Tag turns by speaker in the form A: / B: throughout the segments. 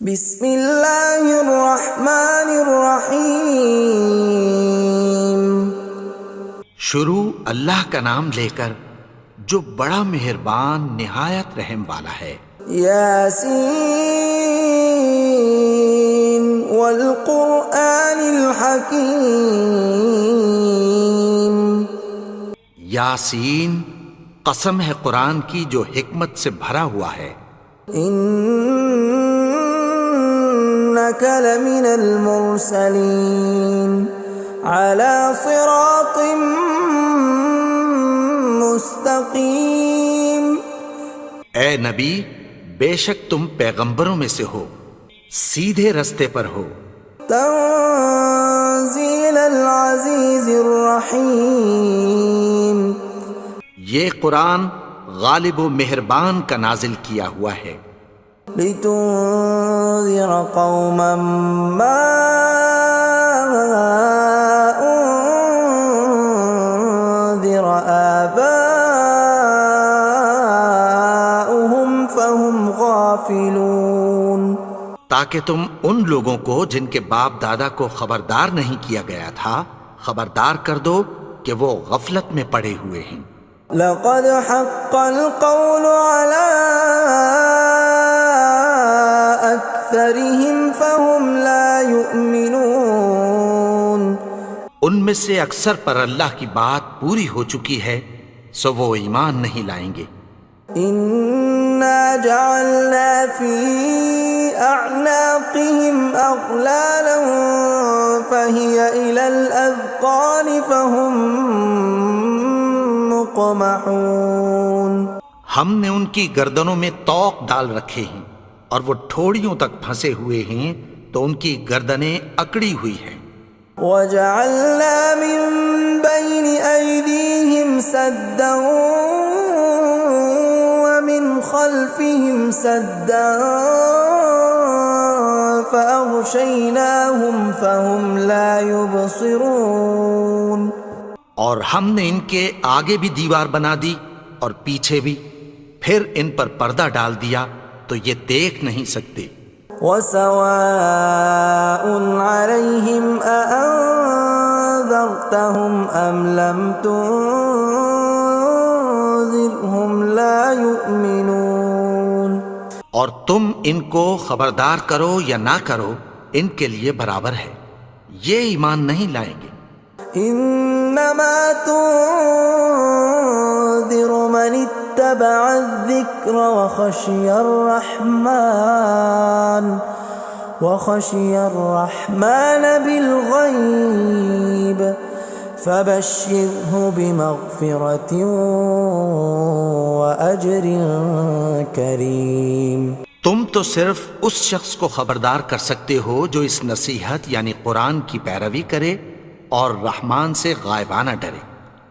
A: بسم اللہ الرحمن الرحیم۔
B: شروع اللہ کا نام لے کر جو بڑا مہربان نہایت رحم والا ہے۔
A: یاسین والقرآن الحکیم۔
B: یاسین، قسم ہے قرآن کی جو حکمت سے بھرا ہوا ہے۔
A: انک لمن المرسلین علی صراط مستقیم۔
B: اے نبی، بے شک تم پیغمبروں میں سے ہو، سیدھے رستے پر ہو۔
A: تنزیل العزیز الرحیم۔
B: یہ قرآن غالب و مہربان کا نازل کیا ہوا ہے۔
A: لتنذر قوما ما انذر آباؤهم فهم غافلون۔
B: تاکہ تم ان لوگوں کو جن کے باپ دادا کو خبردار نہیں کیا گیا تھا خبردار کر دو کہ وہ غفلت میں پڑے ہوئے ہیں۔
A: لقد حق القول على أكثرهم فهم لا يؤمنون۔
B: ان میں سے اکثر پر اللہ کی بات پوری ہو چکی ہے سو وہ ایمان نہیں لائیں گے۔
A: إنا جعلنا في أعناقهم أغلالا فهي إلى الأذقان فهم مقمحون۔
B: ہم نے ان کی گردنوں میں طوق ڈال رکھے ہیں اور وہ ٹھوڑیوں تک پھنسے ہوئے ہیں تو ان کی گردنیں اکڑی ہوئی ہیں۔
A: وَجَعَلْنَا مِن بَيْنِ أَيْدِيهِمْ سَدًّا وَمِنْ خَلْفِهِمْ سَدًّا فَأَغْشَيْنَاهُمْ فَهُمْ لَا يُبْصِرُونَ۔
B: اور ہم نے ان کے آگے بھی دیوار بنا دی اور پیچھے بھی، پھر ان پر پردہ ڈال دیا تو یہ دیکھ نہیں سکتے۔
A: وَسَوَاءٌ عَلَيْهِمْ أَأَنذَرْتَهُمْ أَمْ لَمْ تُنذِرْهُمْ لَا يُؤْمِنُونَ۔
B: اور تم ان کو خبردار کرو یا نہ کرو ان کے لیے برابر ہے، یہ ایمان نہیں لائیں گے۔
A: انما تنذر من اتبع الذکر وخشی الرحمن بالغیب فبشرہ بمغفرۃ واجر کریم۔
B: تم تو صرف اس شخص کو خبردار کر سکتے ہو جو اس نصیحت یعنی قرآن کی پیروی کرے اور رحمان سے غائبانہ ڈرے،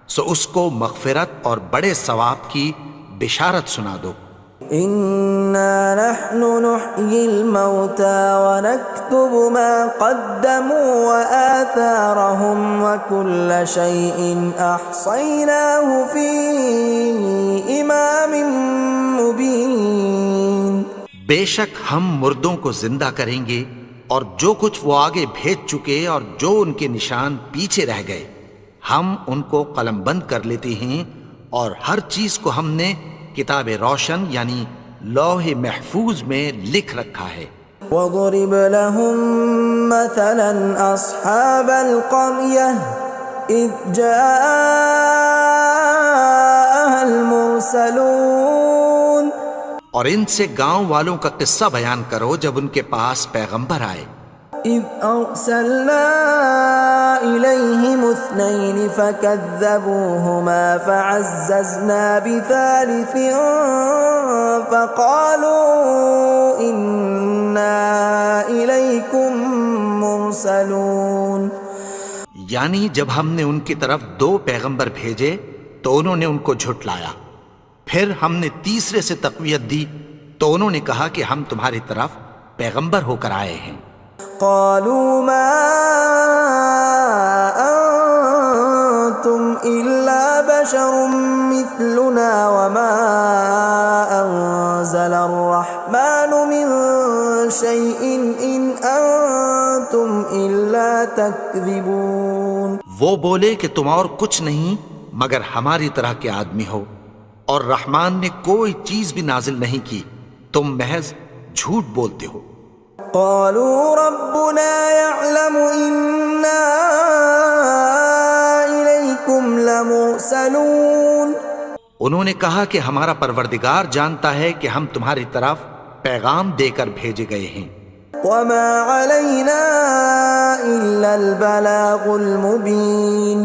B: سو اس کو مغفرت اور بڑے ثواب کی بشارت سنا دو۔
A: اِنَّا نَحْنُ نُحْيِي الْمَوْتَى وَنَكْتُبُ مَا قَدَّمُوا وَآثَارَهُمْ وَكُلَّ شَيْءٍ أَحْصَيْنَاهُ فِي إِمَامٍ مُبِينٍ۔
B: بے شک ہم مردوں کو زندہ کریں گے اور جو کچھ وہ آگے بھیج چکے اور جو ان کے نشان پیچھے رہ گئے ہم ان کو قلم بند کر لیتے ہیں، اور ہر چیز کو ہم نے کتاب روشن یعنی لوح محفوظ میں لکھ رکھا ہے۔
A: وَضُرِبْ لَهُم مَّثَلًا أَصْحَابَ الْقَرْيَةِ إِذْ جَاءَهَا الْمُرْسَلُونَ۔
B: اور ان سے گاؤں والوں کا قصہ بیان کرو جب ان کے پاس پیغمبر آئے۔
A: إِذْ أَرْسَلْنَا إِلَيْهِمُ اثْنَيْنِ فَكَذَّبُوهُمَا فَعَزَّزْنَا بِثَالِثٍ فَقَالُوا إِنَّا إِلَيْكُمْ مُرْسَلُونَ۔
B: یعنی جب ہم نے ان کی طرف دو پیغمبر بھیجے تو انہوں نے ان کو جھٹلایا، پھر ہم نے تیسرے سے تقویت دی تو انہوں نے کہا کہ ہم تمہاری طرف پیغمبر ہو کر آئے ہیں۔
A: قالوا ما انتم الا بشر مثلنا وما انزل الرحمن من شيء إن أنتم إلا تكذبون.
B: وہ بولے کہ تم اور کچھ نہیں مگر ہماری طرح کے آدمی ہو، اور رحمان نے کوئی چیز بھی نازل نہیں کی، تم محض جھوٹ بولتے ہو.
A: قالوا ربنا يعلم إنا إليكم لمرسلون.
B: انہوں نے کہا کہ ہمارا پروردگار جانتا ہے کہ ہم تمہاری طرف پیغام دے کر بھیجے گئے ہیں.
A: وما علينا إلا البلاغ المبين.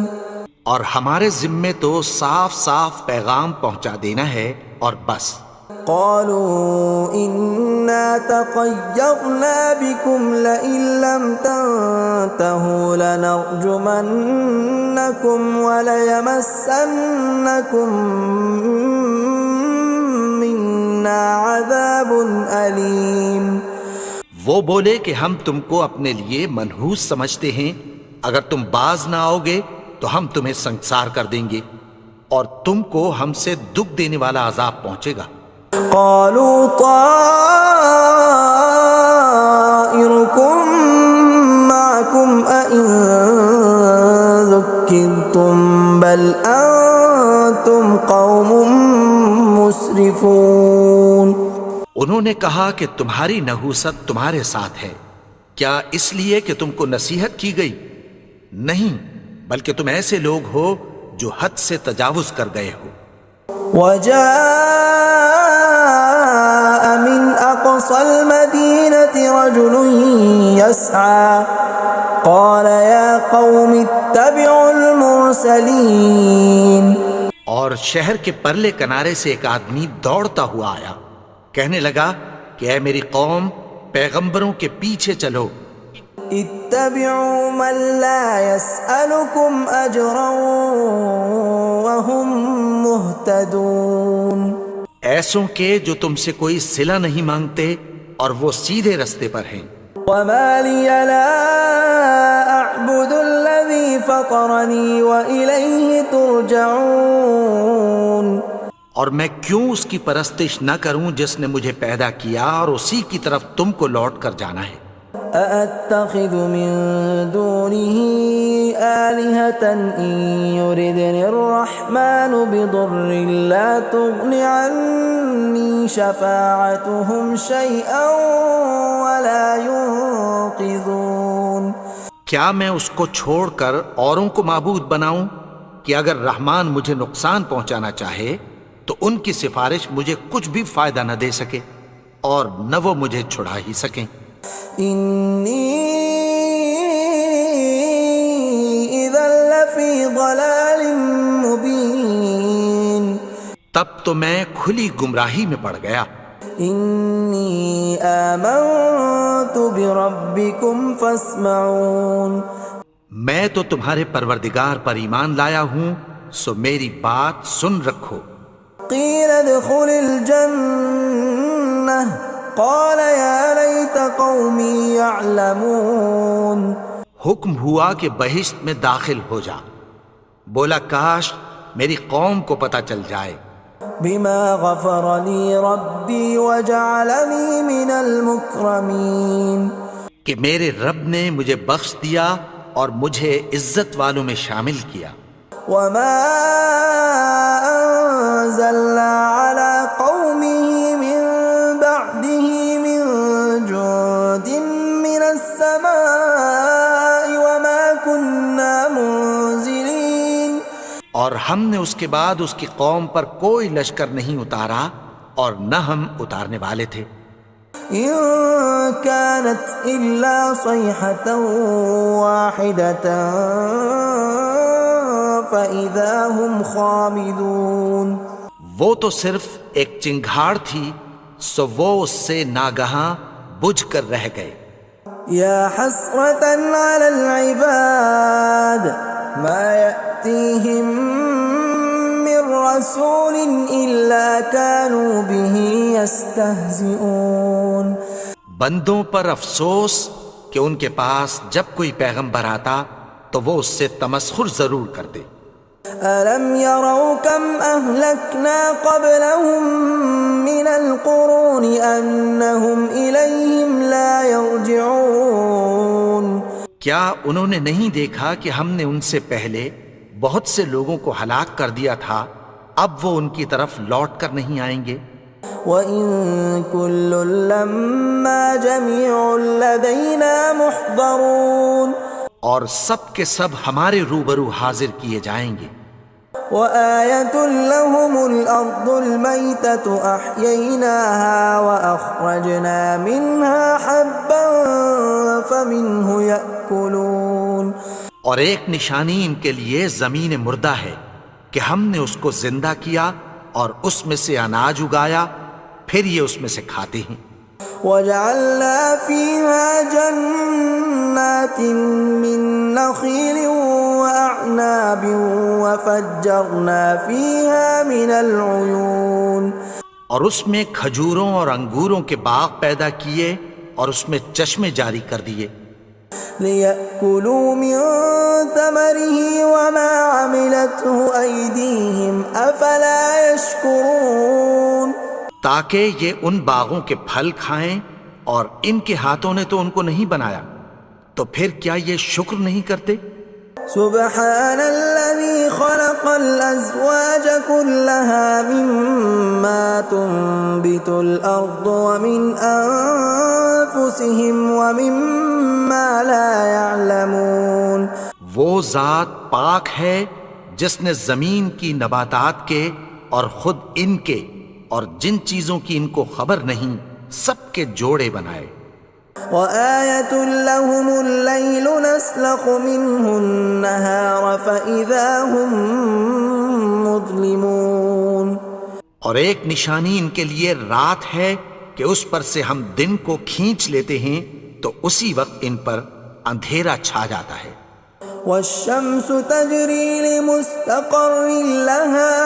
B: اور ہمارے ذمے تو صاف صاف پیغام پہنچا دینا ہے اور بس.
A: قالوا إنا تطيرنا بكم لئن لم تنتهوا لنرجمنكم وليمسنكم منا عذاب أليم.
B: وہ بولے کہ ہم تم کو اپنے لیے منحوس سمجھتے ہیں، اگر تم باز نہ آؤ گے تو ہم تمہیں سنسار کر دیں گے اور تم کو ہم سے دکھ دینے والا عذاب پہنچے گا.
A: قالوا طائركم معكم أئن ذكرتم بل أنتم قوم مسرفون.
B: انہوں نے کہا کہ تمہاری نحوست تمہارے ساتھ ہے، کیا اس لیے کہ تم کو نصیحت کی گئی؟ نہیں، بلکہ تم ایسے لوگ ہو جو حد سے تجاوز کر گئے ہو.
A: وجاء من أقصى المدينة رجل يسعى قال يا قوم اتبعوا المرسلين.
B: اور شہر کے پرلے کنارے سے ایک آدمی دوڑتا ہوا آیا، کہنے لگا کہ اے میری قوم، پیغمبروں کے پیچھے چلو.
A: اتبعوا من لا يسألكم أجرا وهم مهتدون.
B: ایسوں کے جو تم سے کوئی صلہ نہیں مانگتے اور وہ سیدھے رستے پر ہیں.
A: وما لي لا أعبد الذي فطرني وإليه ترجعون.
B: اور میں کیوں اس کی پرستش نہ کروں جس نے مجھے پیدا کیا اور اسی کی طرف تم کو لوٹ کر جانا ہے.
A: أأتخذ من دونه آلهة إن يردني الرحمن بضر لا تغن عني شفاعتهم شيئا ولا ينقذون.
B: کیا میں اس کو چھوڑ کر اوروں کو معبود بناؤں کہ اگر رحمان مجھے نقصان پہنچانا چاہے تو ان کی سفارش مجھے کچھ بھی فائدہ نہ دے سکے اور نہ وہ مجھے چھڑا ہی سکیں.
A: إني إذا لفي ضلال مبين.
B: تب تو میں کھلی گمراہی میں پڑ گیا.
A: إني آمنت بربكم فاسمعون.
B: میں تو تمہارے پروردگار پر ایمان لایا ہوں، سو میری بات سن رکھو.
A: قيل ادخل الجنة قال يا ليت قومي يعلمون.
B: حکم ہوا کہ بہشت میں داخل ہو جا. بولا کاش میری قوم کو پتہ چل جائے.
A: بما غفر لي ربي وجعلني من المكرمين.
B: کہ میرے رب نے مجھے بخش دیا اور مجھے عزت والوں میں شامل کیا.
A: وما أنزلنا على قومه من بعده من جند من السماء وما كنا منزلين.
B: اور ہم نے اس کے بعد اس کی قوم پر کوئی لشکر نہیں اتارا اور نہ ہم اتارنے والے تھے.
A: إن كانت إلا صيحة واحدة فإذا هم خامدون.
B: وہ تو صرف ایک چنگھاڑ تھی، سو وہ اس سے ناگہاں بجھ کر رہ گئے.
A: يا حسرة على العباد ما يأتيهم من رسول إلا كانوا به يستهزئون.
B: بندوں پر افسوس کہ ان کے پاس جب کوئی پیغمبر آتا تو وہ اس سے تمسخر ضرور کرتے.
A: ألم يروا كم أهلكنا قبلهم من القرون أنهم إليهم لا يرجعون
B: کیا انہوں نے نہیں دیکھا کہ ہم نے ان سے پہلے بہت سے لوگوں کو ہلاک کر دیا تھا، اب وہ ان کی طرف لوٹ کر نہیں آئیں گے؟
A: وَإِن كُلٌّ لَّمَّا جَمِيعٌ لَّدَيْنَا مُحْضَرُونَ
B: اور سب کے سب ہمارے روبرو حاضر کیے جائیں گے۔
A: وَآيَةٌ لَّهُمُ الْأَرْضُ الْمَيْتَةُ أَحْيَيْنَاهَا وَأَخْرَجْنَا مِنْهَا حَبًّا فَمِنْهُ يَأْكُلُونَ
B: اور ایک نشانی ان کے لیے زمین مردہ ہے کہ ہم نے اس کو زندہ کیا اور اس میں سے اناج اگایا، پھر یہ اس میں سے کھاتے ہیں۔
A: وَجَعَلْنَا فِيهَا جَنَّاتٍ مِّن نَّخِيلٍ وَأَعْنَابٍ وَفَجَّرْنَا فِيهَا مِنَ الْعُيُونِ
B: اور اس میں کھجوروں اور انگوروں کے باغ پیدا کیے اور اس میں چشمے جاری کر دیے،
A: لِيَأْكُلُوا مِن ثَمَرِهِ وَمَا عَمِلَتْهُ أَيْدِيهِمْ أَفَلَا يَشْكُرُونَ
B: تاکہ یہ ان باغوں کے پھل کھائیں، اور ان کے ہاتھوں نے تو ان کو نہیں بنایا، تو پھر کیا یہ شکر نہیں کرتے؟
A: سبحان الذي خلق الأزواج كلها مما تنبت الأرض ومن أنفسهم ومما لا يعلمون
B: وہ ذات پاک ہے جس نے زمین کی نباتات کے اور خود ان کے اور جن چیزوں کی ان کو خبر نہیں سب کے جوڑے بنائے۔
A: وَآيَةٌ لَّهُمُ اللَّيْلُ نَسْلَخُ مِنْهُ النَّهَارَ فَإِذَا هُم مُظْلِمُونَ
B: اور ایک نشانی ان کے لیے رات ہے کہ اس پر سے ہم دن کو کھینچ لیتے ہیں تو اسی وقت ان پر اندھیرا چھا جاتا ہے۔
A: وَالشَّمْسُ تَجْرِي لِمُسْتَقَرٍّ لَّهَا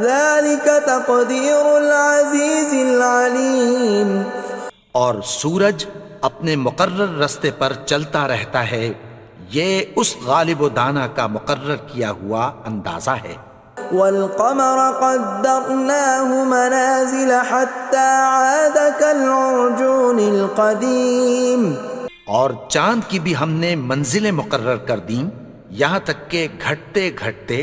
A: ذَلِكَ تَقْدِيرُ الْعَزِيزِ الْعَلِيمِ
B: اور سورج اپنے مقرر رستے پر چلتا رہتا ہے، یہ اس غالب و دانا کا مقرر کیا ہوا اندازہ ہے۔
A: وَالْقَمَرَ قَدَّرْنَاهُ مَنَازِلَ حَتَّى عَادَ كَالْعُرْجُونِ الْقَدِيمِ
B: اور چاند کی بھی ہم نے منزلیں مقرر کر دیں، یہاں تک کہ گھٹتے گھٹتے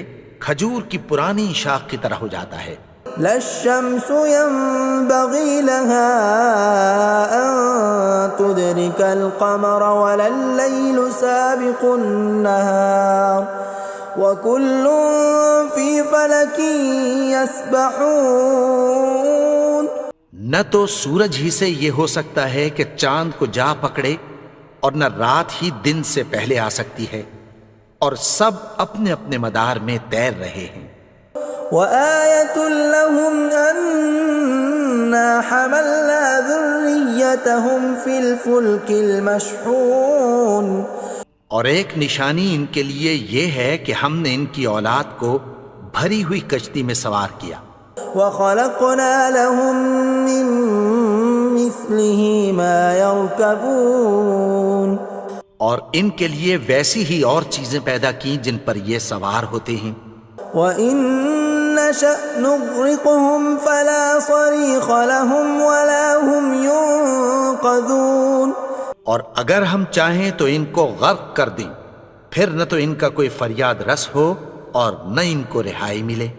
B: کھجور کی پرانی شاخ کی طرح ہو جاتا ہے۔
A: لا الشمس ينبغي لها أن تدرك القمر ولا الليل سابق النهار وكل في فلك يسبحون
B: نہ تو سورج ہی سے یہ ہو سکتا ہے کہ چاند کو جا پکڑے، اور نہ رات ہی دن سے پہلے آ سکتی ہے، اور سب اپنے اپنے مدار میں تیر رہے ہیں۔
A: وَآيَةٌ لَّهُمْ أَنَّا حَمَلْنَا ذُرِّيَّتَهُمْ فِي الْفُلْكِ الْمَشْحُونِ
B: اور ایک نشانی ان کے لیے یہ ہے کہ ہم نے ان کی اولاد کو بھری ہوئی کشتی میں سوار کیا۔
A: وَخَلَقْنَا لَهُم مِّن مِّثْلِهِ مَا يَرْكَبُونَ
B: اور ان کے لیے ویسی ہی اور چیزیں پیدا کی جن پر یہ سوار ہوتے ہیں۔
A: وَإِن نَّشَأْ نُغْرِقْهُمْ فَلَا صَرِيخَ لَهُمْ وَلَا هُمْ يُنقَذُونَ
B: اور اگر ہم چاہیں تو ان کو غرق کر دیں، پھر نہ تو ان کا کوئی فریاد رس ہو اور نہ ان کو رہائی ملے۔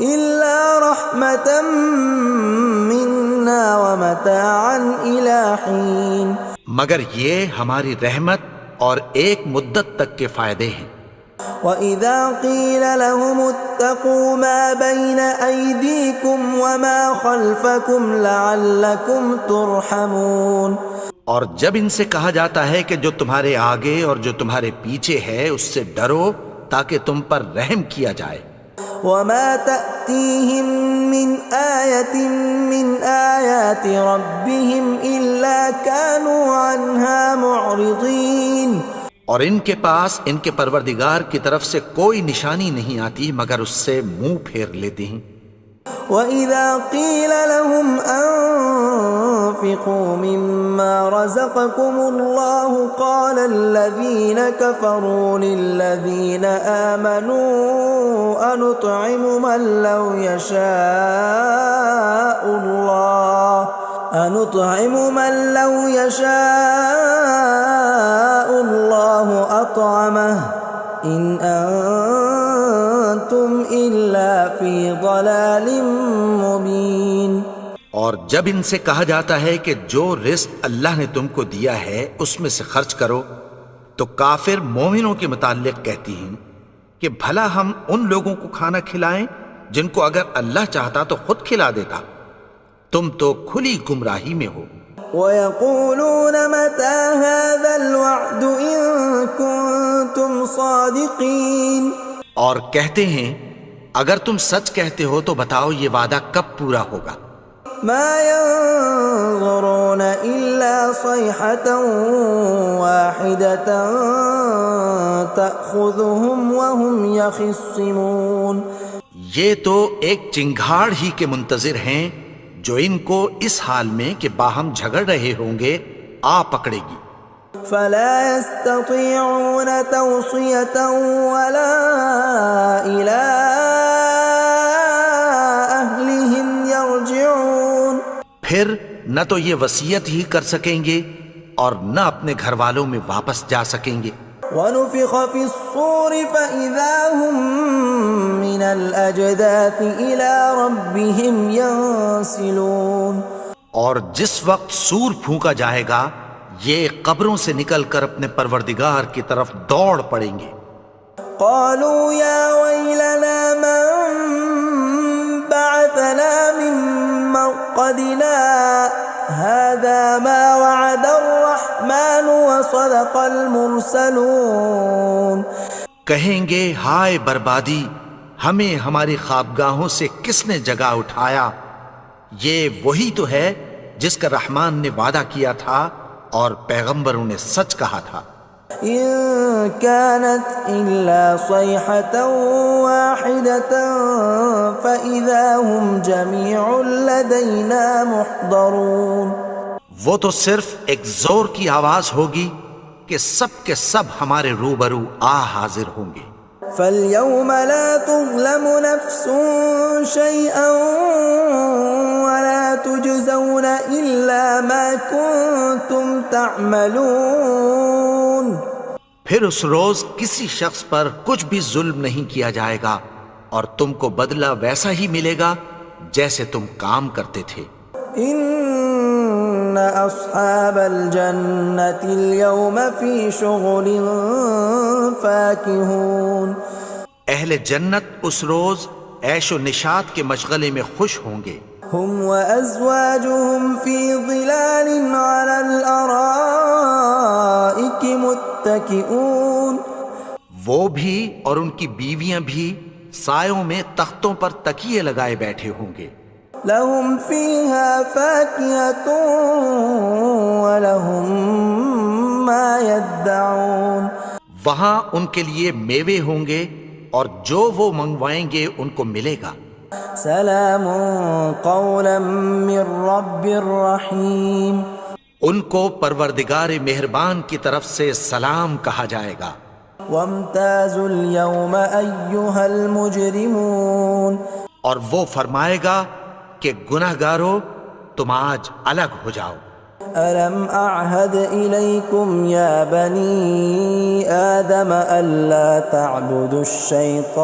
A: إِلَّا رَحْمَةً مِّنَّا وَمَتَاعًا إِلَىٰ حِينٍ
B: مگر یہ ہماری رحمت اور ایک مدت تک کے فائدے ہیں۔
A: وَإِذَا قِيلَ لَهُمُ اتَّقُوا مَا بَيْنَ أَيْدِيكُمْ وَمَا خَلْفَكُمْ لَعَلَّكُمْ تُرْحَمُونَ
B: اور جب ان سے کہا جاتا ہے کہ جو تمہارے آگے اور جو تمہارے پیچھے ہے اس سے ڈرو تاکہ تم پر رحم کیا جائے۔
A: وَمَا تَأْتِيهِم مِّنْ آيَةٍ مِّنْ آيَاتِ رَبِّهِمْ إِلَّا كَانُوا عَنْهَا مُعْرِضِينَ
B: اور ان کے پاس ان کے پروردگار کی طرف سے کوئی نشانی نہیں آتی مگر اس سے منہ پھیر لیتے ہیں۔
A: وَإِذَا قِيلَ لَهُمْ وأنفقوا مما رزقكم الله قال الذين كفروا للذين آمنوا أنطعم من لو يشاء الله أطعمه إن أنتم إلا في ضلال مبين۔
B: اور جب ان سے کہا جاتا ہے کہ جو رزق اللہ نے تم کو دیا ہے اس میں سے خرچ کرو، تو کافر مومنوں کے متعلق کہتی ہیں کہ بھلا ہم ان لوگوں کو کھانا کھلائیں جن کو اگر اللہ چاہتا تو خود کھلا دیتا، تم تو کھلی گمراہی میں ہو۔
A: وَيَقُولُونَ مَتَى هَذَا الْوَعْدُ إِن كُنتُمْ صَادِقِينَ،
B: اور کہتے ہیں اگر تم سچ کہتے ہو تو بتاؤ یہ وعدہ کب پورا ہوگا۔
A: مَا يَنظُرُونَ إِلَّا صَيْحَةً وَاحِدَةً تَأْخُذُهُمْ وَهُمْ يَخِصِّمُونَ،
B: یہ تو ایک چنگھاڑ ہی کے منتظر ہیں جو ان کو اس حال میں کہ باہم جھگڑ رہے ہوں گے آ پکڑے گی۔
A: فَلَا يَسْتَطِيعُونَ تَوْصِيَةً وَلَا إِلَىٰ أَهْلِهِمْ يَرْجِعُونَ،
B: پھر نہ تو یہ وصیت ہی کر سکیں گے اور نہ اپنے گھر والوں میں واپس جا سکیں گے۔
A: وَنُفِخَ فِي الصُّورِ فَإِذَا هُم مِّنَ الْأَجْدَاثِ إِلَىٰ رَبِّهِمْ يَنسِلُونَ،
B: اور جس وقت سور پھونکا جائے گا یہ قبروں سے نکل کر اپنے پروردگار کی طرف دوڑ پڑیں گے۔
A: قالوا يا ويلنا من بعثنا من مرقدنا هذا ما وعد الرحمن وصدق المرسلون،
B: کہیں گے ہائے بربادی، ہمیں ہماری خوابگاہوں سے کس نے جگا اٹھایا، یہ وہی تو ہے جس کا رحمان نے وعدہ کیا تھا اور پیغمبروں نے سچ کہا تھا۔
A: إن كانت إلا صيحة واحدة فإذا هم جميع لدينا محضرون،
B: وہ تو صرف ایک زور کی آواز ہوگی کہ سب کے سب ہمارے روبرو آ حاضر ہوں گے۔
A: فاليوم لا تظلم نفس شيئا ولا تجزون إلا ما كنتم تعملون،
B: پھر اس روز کسی شخص پر کچھ بھی ظلم نہیں کیا جائے گا اور تم کو بدلہ ویسا ہی ملے گا جیسے تم کام کرتے تھے۔
A: ان اصحاب الجنة اليوم في شغل فاكهون، اہل
B: جنت اس روز عیش و نشاط کے مشغلے میں خوش ہوں گے۔
A: هم وازواجهم في ظلال على الارائك متكئون،
B: وہ بھی اور ان کی بیویاں بھی سایوں میں تختوں پر تکیے لگائے بیٹھے ہوں گے۔
A: لهم فيها فاكهة ولهم ما يدعون،
B: وہاں ان کے لیے میوے ہوں گے اور جو وہ منگوائیں گے ان کو ملے گا۔
A: سلام قولا من رب رحیم،
B: ان کو پروردگار مہربان کی طرف سے سلام کہا جائے گا۔
A: وامتازوا اليوم ایھا المجرمون،
B: اور وہ فرمائے گا کہ گنہگارو تم آج الگ ہو جاؤ۔
A: ألم أعهد إليكم يا بني آدم ألا تعبدوا الشيطان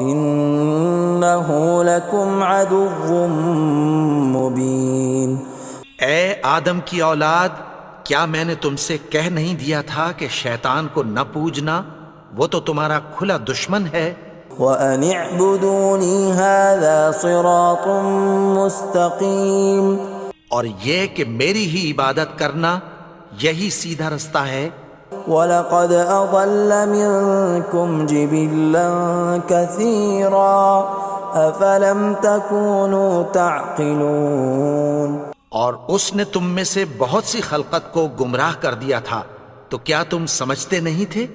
A: إنه لكم عدو مبين۔
B: اے آدم کی اولاد، کیا میں نے تم سے کہہ نہیں دیا تھا کہ شیطان کو نہ پوجنا، وہ تو تمہارا کھلا دشمن ہے۔
A: وَأَنِ اعْبُدُونِي هَذَا صِرَاطٌ مُسْتَقِيمٌ،
B: اور یہ کہ میری ہی عبادت کرنا یہی سیدھا رستہ ہے۔
A: وَلَقَدْ أَضَلَّ مِنْكُمْ جِبِلًّا كَثِيرًا أَفَلَمْ تَكُونُوا تَعْقِلُونَ،
B: اور اس نے تم میں سے بہت سی خلقت کو گمراہ کر دیا تھا، تو کیا تم سمجھتے نہیں تھے؟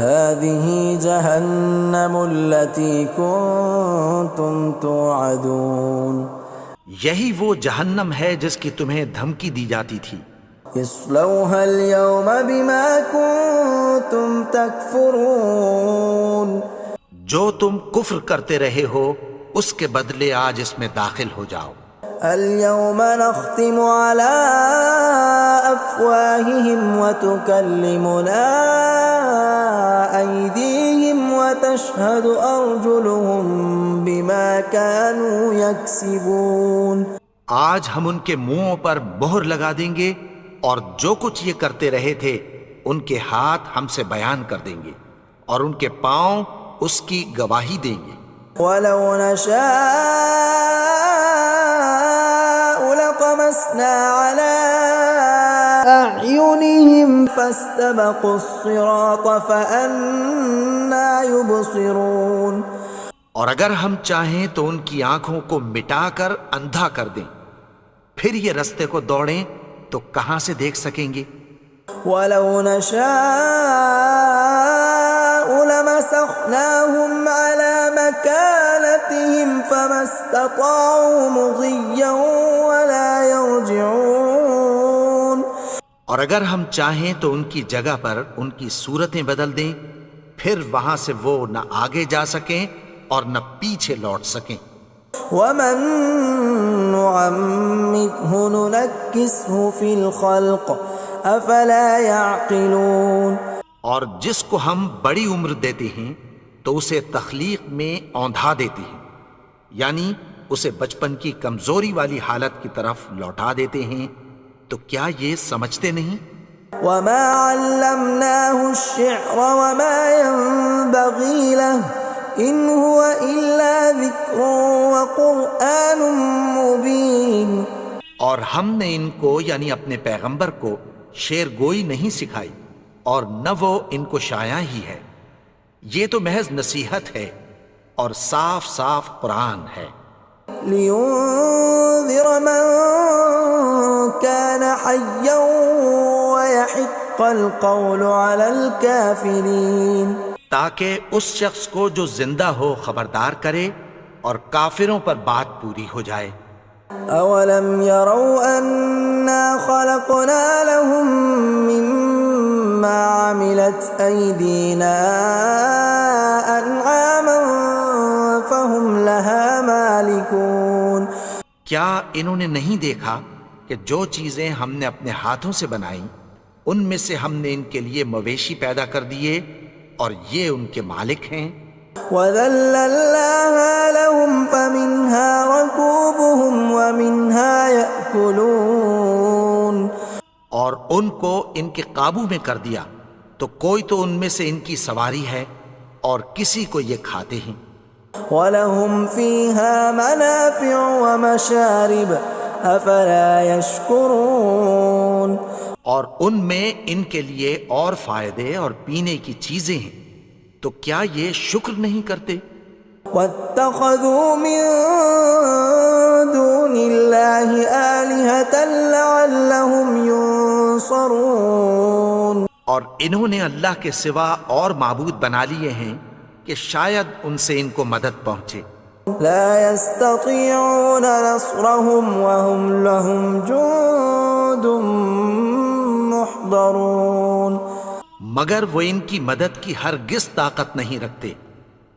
A: هَذِهِ جَهَنَّمُ الَّتِي كُنْتُمْ تُوعَدُونَ،
B: یہی وہ جہنم ہے جس کی تمہیں دھمکی دی جاتی تھی.
A: اصلوها اليوم بما كنتم تكفرون.
B: جو تم کفر کرتے رہے ہو اس کے بدلے آج اس میں داخل ہو جاؤ.
A: اليوم نختم على أفواههم وتكلمنا أيديهم وتشهد أرجلهم بما كانوا يكسبون.
B: آج ہم ان کے منہوں پر مہر لگا دیں گے اور جو کچھ یہ کرتے رہے تھے ان کے ہاتھ ہم سے بیان کر دیں گے اور ان کے پاؤں اس کی گواہی دیں گے.
A: ولو نشاء لطمسنا على أعينهم فاستبقوا الصراط فأنى يبصرون.
B: اور اگر ہم چاہیں تو ان کی آنکھوں کو مٹا کر اندھا کر دیں، پھر یہ رستے کو دوڑیں تو کہاں سے دیکھ سکیں گے.
A: ولو نشاء لمسخناهم على مكانتهم فما استطاعوا مضيا ولا يرجعون.
B: اور اگر ہم چاہیں تو ان کی جگہ پر ان کی صورتیں بدل دیں، پھر وہاں سے وہ نہ آگے جا سکیں اور نہ پیچھے لوٹ سکیں.
A: ومن نعمره ننكسه في الخلق افلا يعقلون.
B: اور جس کو ہم بڑی عمر دیتے ہیں تو اسے تخلیق میں اوندھا دیتے ہیں، یعنی اسے بچپن کی کمزوری والی حالت کی طرف لوٹا دیتے ہیں. تو کیا یہ سمجھتے نہیں؟
A: وما علمناه الشعر وما ينبغي له ان هو الا ذکر وقرآن مبین.
B: اور ہم نے ان کو یعنی اپنے پیغمبر کو شعر گوئی نہیں سکھائی اور نہ وہ ان کو شایع ہی ہے، یہ تو محض نصیحت ہے اور صاف صاف قرآن ہے.
A: لینذر من كان حیا ويحق القول على الكافرین.
B: تاکہ اس شخص کو جو زندہ ہو خبردار کرے اور کافروں پر بات پوری ہو جائے.
A: اولم يروا انا خلقنا لهم مما عملت ايدينا انعاما فهم لها مالكون.
B: کیا انہوں نے نہیں دیکھا کہ جو چیزیں ہم نے اپنے ہاتھوں سے بنائیں ان میں سے ہم نے ان کے لیے مویشی پیدا کر دیے اور یہ ان کے مالک ہیں.
A: وَذَلَّلْنَاهَا لَهُمْ فَمِنْهَا رَكُوبُهُمْ وَمِنْهَا يَأْكُلُونَ.
B: اور ان کو ان کے قابو میں کر دیا تو کوئی تو ان میں سے ان کی سواری ہے اور کسی کو یہ کھاتے ہیں.
A: وَلَهُمْ فِيهَا مَنَافِعُ وَمَشَارِبُ أَفَلَا يَشْكُرُونَ.
B: اور ان میں ان کے لیے اور فائدے اور پینے کی چیزیں ہیں، تو کیا یہ شکر نہیں کرتے؟
A: وَاتَّخَذُوا مِن دُونِ اللَّهِ آلِهَةً لَعَلَّهُمْ يُنصَرُونَ.
B: اور انہوں نے اللہ کے سوا اور معبود بنا لیے ہیں کہ شاید ان سے ان کو مدد پہنچے.
A: لا يستطيعون نصرهم وهم لهم جند محضرون.
B: مگر وہ ان کی مدد کی ہرگز طاقت نہیں رکھتے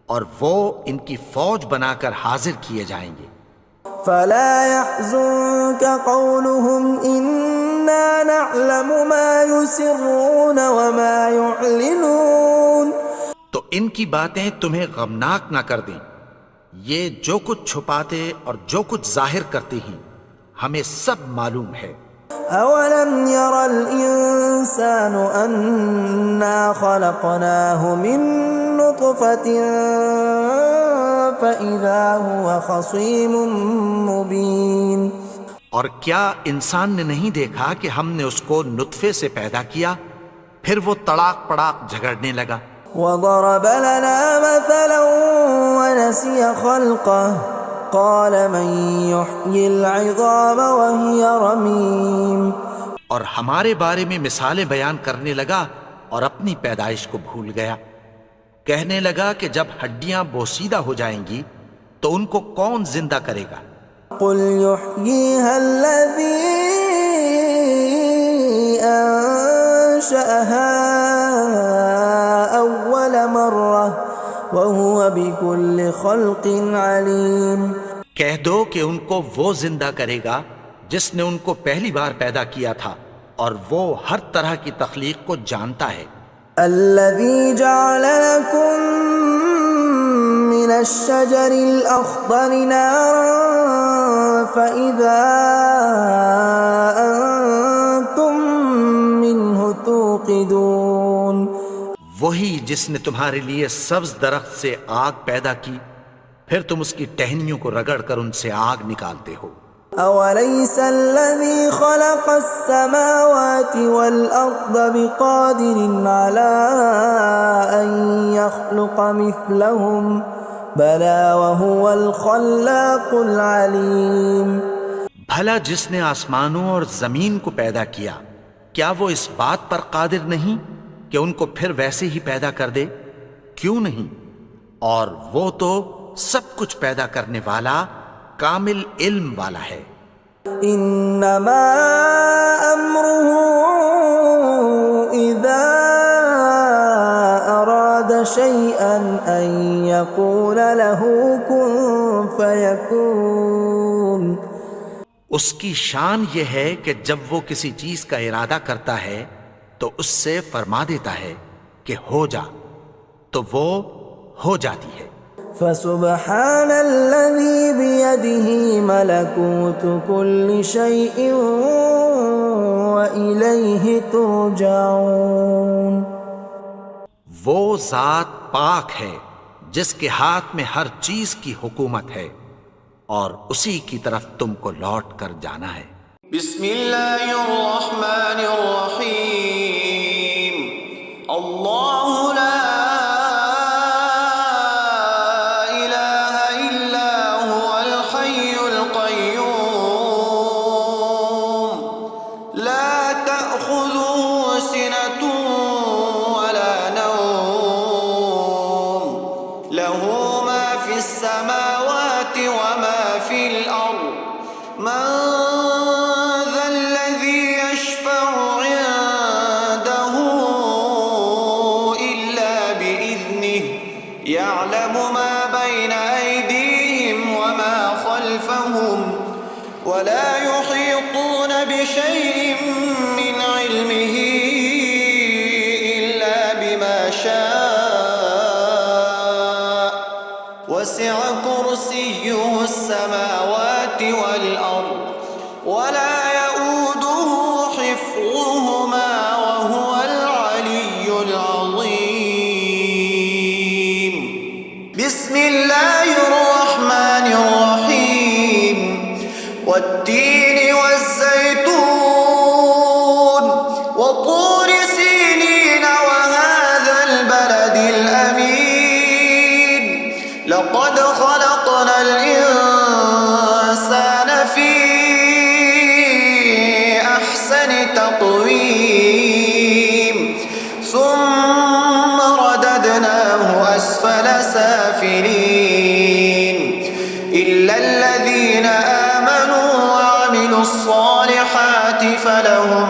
B: اور وہ ان کی فوج بنا کر حاضر کیے جائیں گے.
A: فلا يحزنك قولهم إنا نعلم ما يسرون وما يعلنون.
B: تو ان کی باتیں تمہیں غمناک نہ کر دیں، یہ جو کچھ چھپاتے اور جو کچھ ظاہر کرتے ہیں ہمیں سب معلوم ہے.
A: اولم ير الانسان انا خلقناه من نطفة فاذا هو خصيم مبين.
B: اور کیا انسان نے نہیں دیکھا کہ ہم نے اس کو نطفے سے پیدا کیا پھر وہ تڑاک پڑاک جھگڑنے لگا.
A: وضرب لنا مثلا ونسي خلقه قال من يحيي العظام وهي رميم.
B: اور ہمارے بارے میں مثالیں بیان کرنے لگا اور اپنی پیدائش کو بھول گیا. کہنے لگا کہ جب ہڈیاں بوسیدہ ہو جائیں گی تو ان کو کون زندہ کرے گا
A: قل يحييها الذي أنشأها أول مرة وهو بكل خلق عليم.
B: کہہ دو کہ ان کو وہ زندہ کرے گا جس نے ان کو پہلی بار پیدا کیا تھا اور وہ ہر طرح کی تخلیق کو جانتا ہے.
A: الذي جعل لكم من الشجر الأخضر نارا فإذا أنتم منه توقدون.
B: وہی جس نے تمہارے لیے سبز درخت سے آگ پیدا کی پھر تم اس کی ٹہنیوں کو رگڑ کر ان سے آگ نکالتے ہو.
A: أوليس الذي خلق السماوات والأرض بقادر على أن يخلق مثلهم بلى وهو الخلاق العليم.
B: بھلا جس نے آسمانوں اور زمین کو پیدا کیا کیا وہ اس بات پر قادر نہیں کہ ان کو پھر ویسے ہی پیدا کر دے؟ کیوں نہیں؟ اور وہ تو سب کچھ پیدا کرنے والا کامل علم والا ہے.
A: انما امره اذا اراد شيئا ان يقول له كن فيكون.
B: اس کی شان یہ ہے کہ جب وہ کسی چیز کا ارادہ کرتا ہے تو اس سے فرما دیتا ہے کہ ہو جا تو وہ ہو جاتی ہے.
A: فسبحان الذي بيده ملكوت كل شيء وإليه ترجعون.
B: وہ ذات پاک ہے جس کے ہاتھ میں ہر چیز کی حکومت ہے اور اسی کی طرف تم کو لوٹ کر جانا ہے.
C: بسم اللہ الرحمن الرحیم. اللہ لا السماوات وما في الأرض من ذا الذي يشفع عنده إلا بإذنه يعلم ما بين أيديهم وما خلفهم ولا يحيطون بشيء من علمه إلا بما شاء وسع كرسيه السماوات والأرض ولا يؤوده حفظهما وهو العلي العظيم. بسم الله الرحمن الرحيم. والتين والزيتون وطور سينين وهذا البلد الأمين لقد خلقنا الإنسان في أحسن تقويم ثم رددناه أسفل سافلين إلا الذين آمنوا وعملوا الصالحات فلهم